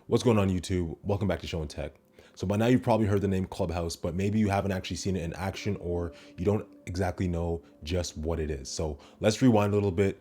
What's going on, YouTube? Welcome back to Show and Tech. So by now you've probably heard the name Clubhouse, but maybe you haven't actually seen it in action or you don't exactly know just what it is. So let's rewind a little bit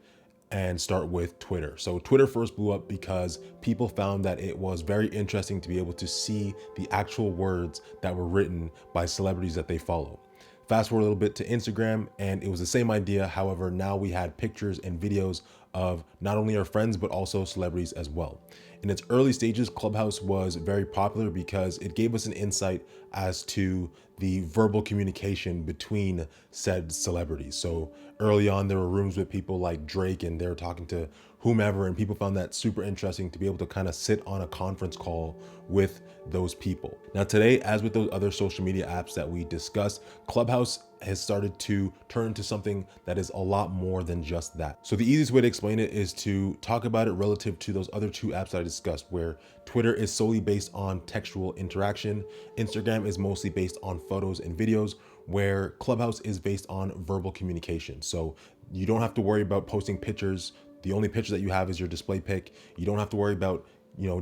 and start with Twitter. So Twitter first blew up because people found that it was very interesting to be able to see the actual words that were written by celebrities that they follow. Fast forward a little bit to Instagram, and it was the same idea. However, now we had pictures and videos of not only our friends, but also celebrities as well. In its early stages, Clubhouse was very popular because it gave us an insight as to the verbal communication between said celebrities. So early on, there were rooms with people like Drake, and they were talking to whomever, and people found that super interesting to be able to kind of sit on a conference call with those people. Now today, as with those other social media apps that we discussed, Clubhouse has started to turn into something that is a lot more than just that. So the easiest way to explain it is to talk about it relative to those other two apps that I discussed, where Twitter is solely based on textual interaction, Instagram is mostly based on photos and videos, where Clubhouse is based on verbal communication. So you don't have to worry about posting pictures. The only picture that you have is your display pic. You don't have to worry about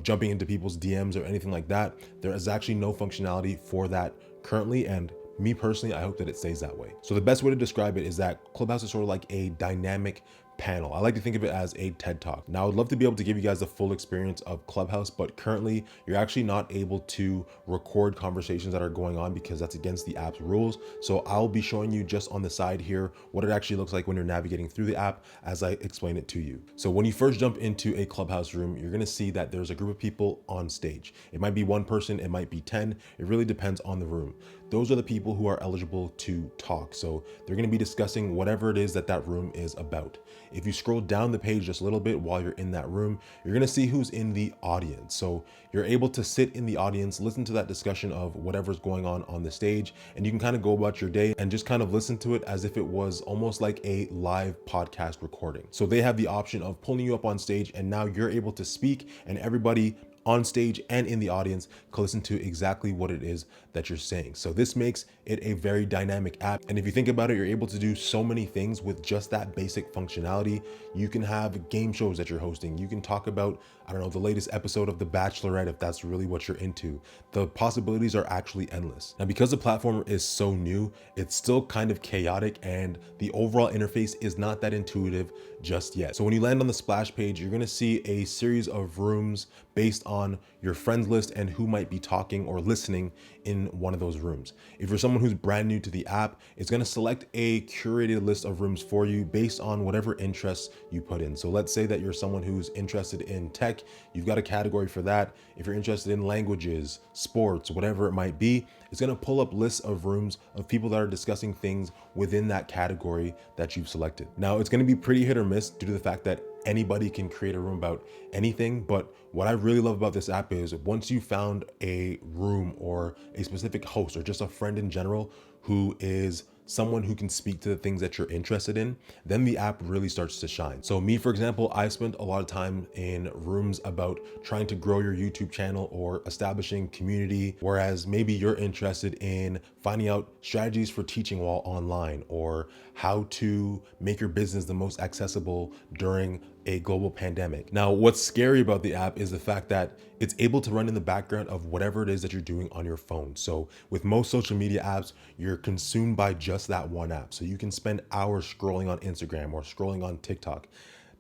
jumping into people's DMs or anything like that. There is actually no functionality for that currently, and me personally, I hope that it stays that way. So the best way to describe it is that Clubhouse is sort of like a dynamic panel. I like to think of it as a TED Talk. Now, I would love to be able to give you guys the full experience of Clubhouse, but currently you're actually not able to record conversations that are going on because that's against the app's rules. So I'll be showing you just on the side here what it actually looks like when you're navigating through the app as I explain it to you. So when you first jump into a Clubhouse room, you're gonna see that there's a group of people on stage. It might be one person, it might be 10. It really depends on the room. Those are the people who are eligible to talk. So they're going to be discussing whatever it is that that room is about. If you scroll down the page just a little bit while you're in that room, you're going to see who's in the audience. So you're able to sit in the audience, listen to that discussion of whatever's going on the stage, and you can kind of go about your day and just kind of listen to it as if it was almost like a live podcast recording. So they have the option of pulling you up on stage, and now you're able to speak, and everybody on stage and in the audience can listen to exactly what it is that you're saying. So this makes it a very dynamic app. And if you think about it, you're able to do so many things with just that basic functionality. You can have game shows that you're hosting. You can talk about, I don't know, the latest episode of The Bachelorette, if that's really what you're into. The possibilities are actually endless. Now, because the platform is so new, it's still kind of chaotic, and the overall interface is not that intuitive just yet. So when you land on the splash page, you're gonna see a series of rooms based on your friends list and who might be talking or listening in one of those rooms. If you're someone who's brand new to the app, it's gonna select a curated list of rooms for you based on whatever interests you put in. So let's say that you're someone who's interested in tech, you've got a category for that. If you're interested in languages, sports, whatever it might be, it's gonna pull up lists of rooms of people that are discussing things within that category that you've selected. Now, it's gonna be pretty hit or miss due to the fact that anybody can create a room about anything. But what I really love about this app is once you found a room or a specific host or just a friend in general who is someone who can speak to the things that you're interested in, then the app really starts to shine. So me, for example, I spent a lot of time in rooms about trying to grow your YouTube channel or establishing community, whereas maybe you're interested in finding out strategies for teaching while online or how to make your business the most accessible during a global pandemic. Now, what's scary about the app is the fact that it's able to run in the background of whatever it is that you're doing on your phone. So with most social media apps, you're consumed by just that one app. So you can spend hours scrolling on Instagram or scrolling on TikTok.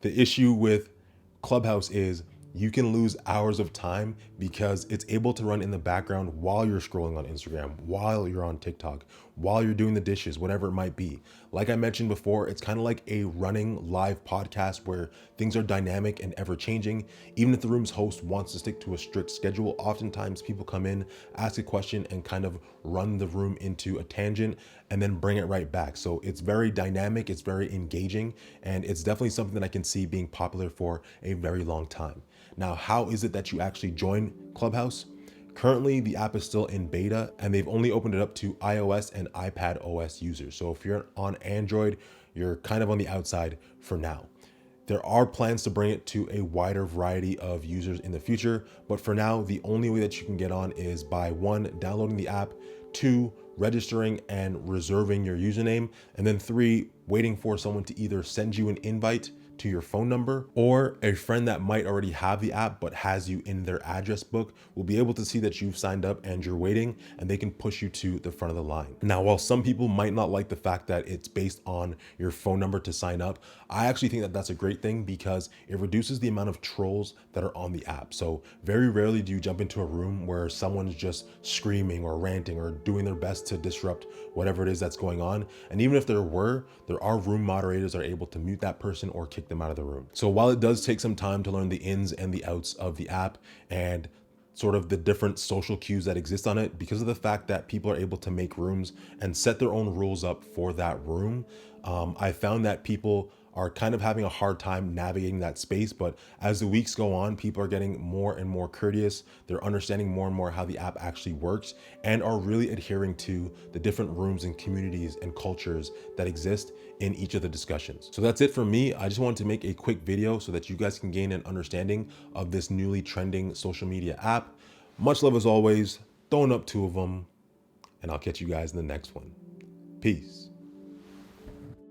The issue with Clubhouse is you can lose hours of time because it's able to run in the background while you're scrolling on Instagram, while you're on TikTok, while you're doing the dishes, whatever it might be. Like I mentioned before, it's kind of like a running live podcast where things are dynamic and ever changing. Even if the room's host wants to stick to a strict schedule, oftentimes people come in, ask a question, and kind of run the room into a tangent and then bring it right back. So it's very dynamic, it's very engaging, and it's definitely something that I can see being popular for a very long time. Now, how is it that you actually join Clubhouse? Currently, the app is still in beta, and they've only opened it up to iOS and iPad OS users. So if you're on Android, you're kind of on the outside for now. There are plans to bring it to a wider variety of users in the future, but for now, the only way that you can get on is by 1, downloading the app, 2, registering and reserving your username, and then 3, waiting for someone to either send you an invite to your phone number, or a friend that might already have the app but has you in their address book will be able to see that you've signed up and you're waiting, and they can push you to the front of the line. Now, while some people might not like the fact that it's based on your phone number to sign up, I actually think that that's a great thing because it reduces the amount of trolls that are on the app. So very rarely do you jump into a room where someone's just screaming or ranting or doing their best to disrupt whatever it is that's going on. And even if there are room moderators that are able to mute that person or kick them out of the room. So while it does take some time to learn the ins and the outs of the app and sort of the different social cues that exist on it, because of the fact that people are able to make rooms and set their own rules up for that room, I found that people are kind of having a hard time navigating that space. But as the weeks go on, people are getting more and more courteous. They're understanding more and more how the app actually works and are really adhering to the different rooms and communities and cultures that exist in each of the discussions. So that's it for me. I just wanted to make a quick video so that you guys can gain an understanding of this newly trending social media app. Much love as always, throwing up 2 of them, and I'll catch you guys in the next one. Peace.